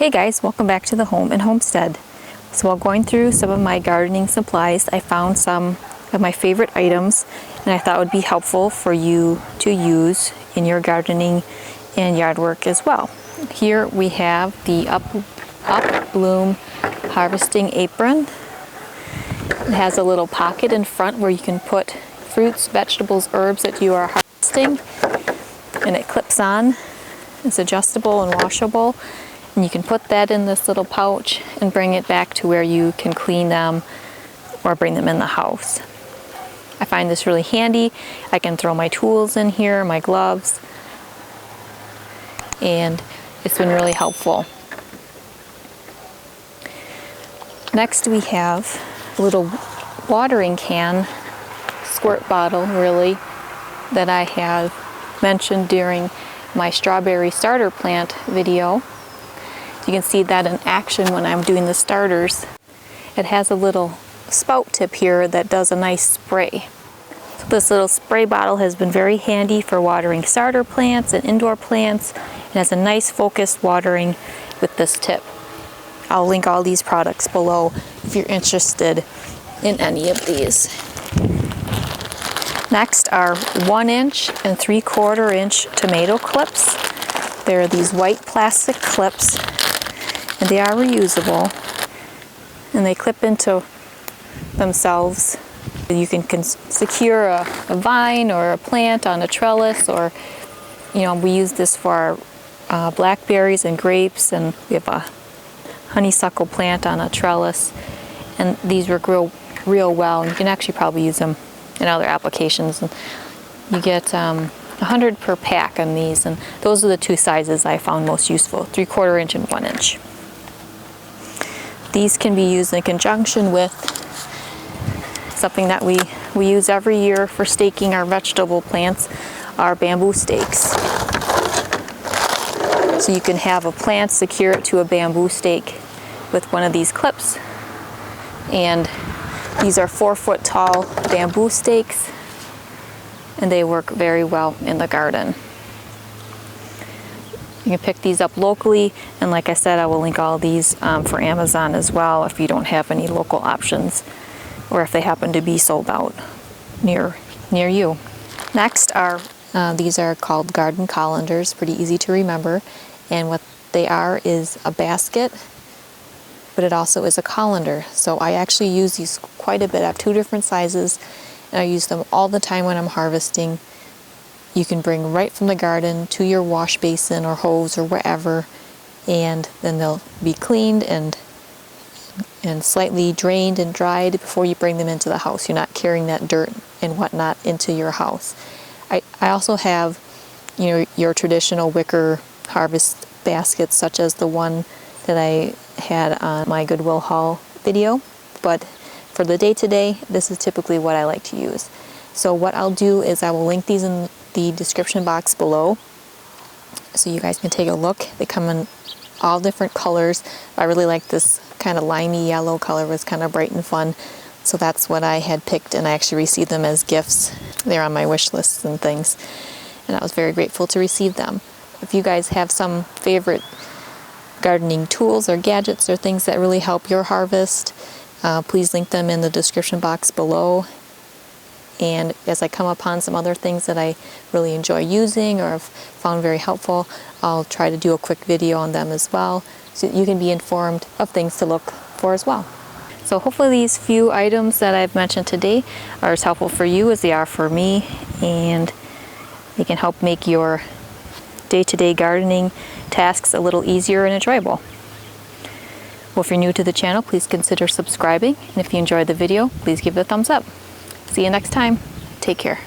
Hey guys, welcome back to the home and homestead. So while going through some of my gardening supplies, I found some of my favorite items and I thought would be helpful for you to use in your gardening and yard work as well. Here we have the Up Bloom harvesting apron. It has a little pocket in front where you can put fruits, vegetables, herbs that you are harvesting, and it clips on. It's adjustable and washable. And you can put that in this little pouch and bring it back to where you can clean them or bring them in the house. I find this really handy. I can throw my tools in here, my gloves, and it's been really helpful. Next we have a little watering can, squirt bottle really, that I have mentioned during my strawberry starter plant video. You can see that in action when I'm doing the starters. It has a little spout tip here that does a nice spray. So this little spray bottle has been very handy for watering starter plants and indoor plants. It has a nice focused watering with this tip. I'll link all these products below if you're interested in any of these. Next are 1-inch and 3/4-inch tomato clips. They're these white plastic clips, and they are reusable, and they clip into themselves. You can secure a vine or a plant on a trellis, or we use this for our blackberries and grapes, and we have a honeysuckle plant on a trellis, and these work real well. And you can actually probably use them in other applications. And you get 100 per pack on these, and those are the two sizes I found most useful, 3/4-inch and 1-inch. These can be used in conjunction with something that we use every year for staking our vegetable plants, our bamboo stakes. So you can have a plant secure it to a bamboo stake with one of these clips. And these are 4-foot tall bamboo stakes, and they work very well in the garden. You can pick these up locally, and like I said, I will link all these for Amazon as well if you don't have any local options, or if they happen to be sold out near you. Next are these are called garden colanders, pretty easy to remember, and what they are is a basket, but it also is a colander. So I actually use these quite a bit. I have 2 different sizes, and I use them all the time when I'm harvesting. You can bring right from the garden to your wash basin or hose or wherever, and then they'll be cleaned and slightly drained and dried before you bring them into the house. You're not carrying that dirt and whatnot into your house. I also have your traditional wicker harvest baskets, such as the one that I had on my Goodwill haul video, but for the day-to-day, this is typically what I like to use. So what I'll do is I will link these in the description box below so you guys can take a look. They come in all different colors. I really like this kind of limey yellow color. It was kind of bright and fun, so that's what I had picked, and I actually received them as gifts. They're on my wish lists and things, and I was very grateful to receive them. If you guys have some favorite gardening tools or gadgets or things that really help your harvest, please link them in the description box below. And as I come upon some other things that I really enjoy using or have found very helpful, I'll try to do a quick video on them as well, so that you can be informed of things to look for as well. So hopefully these few items that I've mentioned today are as helpful for you as they are for me, and they can help make your day-to-day gardening tasks a little easier and enjoyable. Well, if you're new to the channel, please consider subscribing, and if you enjoyed the video, please give it a thumbs up. See you next time. Take care.